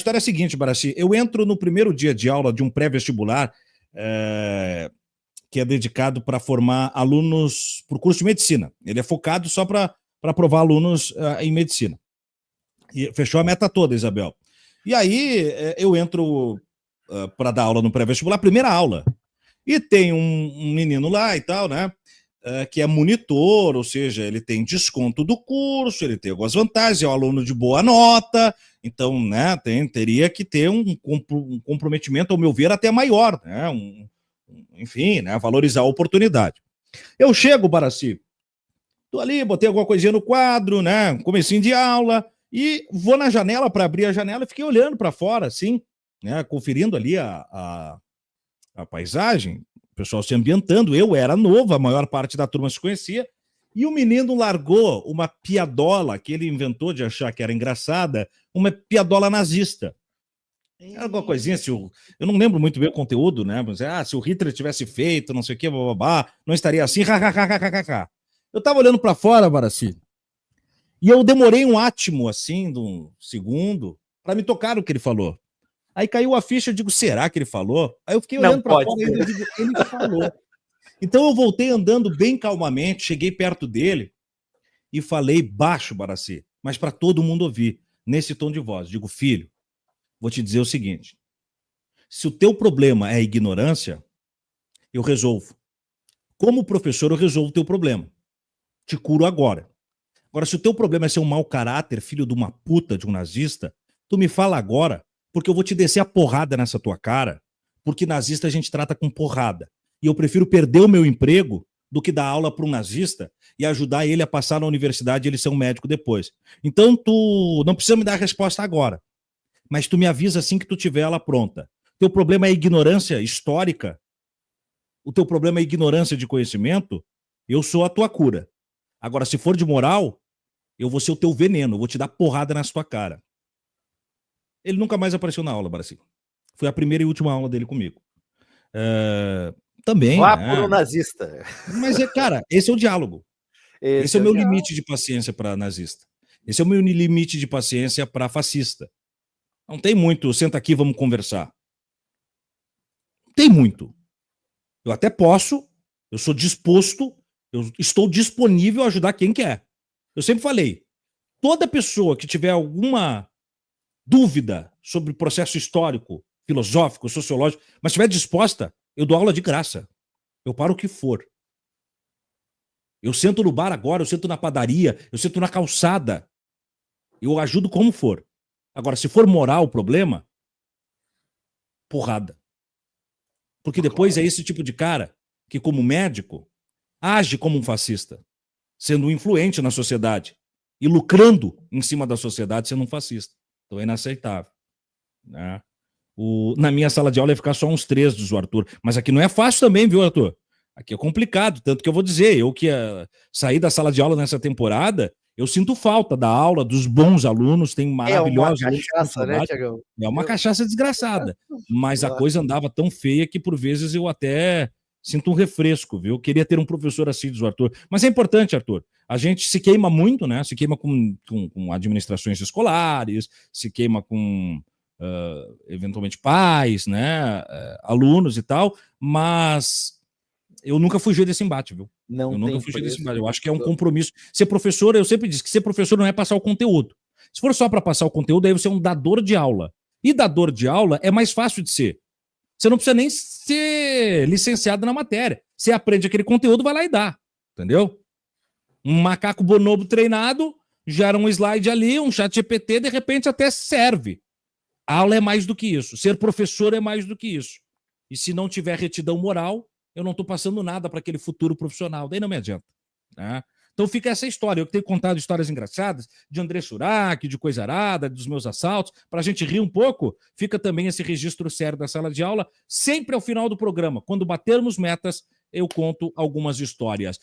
história é a seguinte, Baraci. Eu entro no primeiro dia de aula de um pré-vestibular que é dedicado para formar alunos para o curso de medicina. Ele é focado só para aprovar alunos em medicina. E fechou a meta toda, Isabel. E aí eu entro para dar aula no pré-vestibular, primeira aula. E tem um menino lá e tal, né? Que é monitor, ou seja, ele tem desconto do curso, ele tem algumas vantagens, é um aluno de boa nota, então, né, teria que ter um comprometimento, ao meu ver, até maior, né? Enfim, né, valorizar a oportunidade. Eu chego, Baraci, tô ali, botei alguma coisinha no quadro, né? Comecinho de aula, e vou na janela para abrir a janela e fiquei olhando para fora, assim, né? Conferindo ali a paisagem, o pessoal se ambientando. Eu era novo, a maior parte da turma se conhecia, e o menino largou uma piadola que ele inventou de achar que era engraçada, uma piadola nazista. Era alguma coisinha, eu não lembro muito bem o conteúdo, né? Mas se o Hitler tivesse feito, não sei o que, bababá, não estaria assim, Eu tava olhando para fora, Baraci, e eu demorei um átimo, assim, de um segundo, para me tocar o que ele falou. Aí caiu a ficha, eu digo, será que ele falou? Aí eu fiquei olhando para fora e eu digo, ele falou. Então eu voltei andando bem calmamente, cheguei perto dele e falei baixo, Baraci, mas para todo mundo ouvir, nesse tom de voz. Digo, filho, vou te dizer o seguinte, se o teu problema é ignorância, eu resolvo. Como professor, eu resolvo o teu problema. Te curo agora. Agora, se o teu problema é ser um mau caráter, filho de uma puta, de um nazista, tu me fala agora, porque eu vou te descer a porrada nessa tua cara, porque nazista a gente trata com porrada. E eu prefiro perder o meu emprego do que dar aula para um nazista e ajudar ele a passar na universidade e ele ser um médico depois. Então, tu não precisa me dar a resposta agora, mas tu me avisa assim que tu tiver ela pronta. Teu problema é ignorância histórica? O teu problema é ignorância de conhecimento? Eu sou a tua cura. Agora, se for de moral, eu vou ser o teu veneno, eu vou te dar porrada na tua cara. Ele nunca mais apareceu na aula, Brasil. Foi a primeira e última aula dele comigo. Também, vá por um nazista. Mas, cara, esse é o diálogo. Esse é o meu limite de paciência para nazista. Esse é o meu limite de paciência para fascista. Não tem muito, senta aqui, vamos conversar. Não tem muito. Eu até posso, eu sou disposto, eu estou disponível a ajudar quem quer. Eu sempre falei, toda pessoa que tiver alguma dúvida sobre o processo histórico, filosófico, sociológico, mas estiver disposta, eu dou aula de graça. Eu paro o que for. Eu sento no bar agora, eu sento na padaria, eu sento na calçada. Eu ajudo como for. Agora, se for moral o problema, porrada. Porque depois é esse tipo de cara que, como médico, age como um fascista, sendo influente na sociedade e lucrando em cima da sociedade sendo um fascista. Então é inaceitável. Né? Na minha sala de aula ia ficar só uns 3 do Arthur. Mas aqui não é fácil também, viu, Arthur? Aqui é complicado, tanto que eu vou dizer, eu que saí da sala de aula nessa temporada, eu sinto falta da aula, dos bons alunos, tem maravilhosos alunos. É uma cachaça, né, Tiagão? É uma cachaça desgraçada. Mas a coisa andava tão feia que, por vezes, eu até sinto um refresco, viu? Eu queria ter um professor assim, do Arthur. Mas é importante, Arthur. A gente se queima muito, né? Se queima com administrações escolares, se queima com, eventualmente, pais, né? Alunos e tal, mas eu nunca fugi desse embate, viu? Eu nunca fugi desse embate. Eu acho que é um compromisso. Ser professor, eu sempre disse que ser professor não é passar o conteúdo. Se for só para passar o conteúdo, aí você é um dador de aula. E dador de aula é mais fácil de ser. Você não precisa nem ser licenciado na matéria. Você aprende aquele conteúdo, vai lá e dá. Entendeu? Um macaco bonobo treinado, gera um slide ali, um chat GPT, de repente até serve. A aula é mais do que isso. Ser professor é mais do que isso. E se não tiver retidão moral, eu não estou passando nada para aquele futuro profissional. Daí não me adianta. Né? Então fica essa história. Eu tenho contado histórias engraçadas de André Surak, de Coisa Arada, dos meus assaltos. Para a gente rir um pouco, fica também esse registro sério da sala de aula. Sempre ao final do programa, quando batermos metas, eu conto algumas histórias.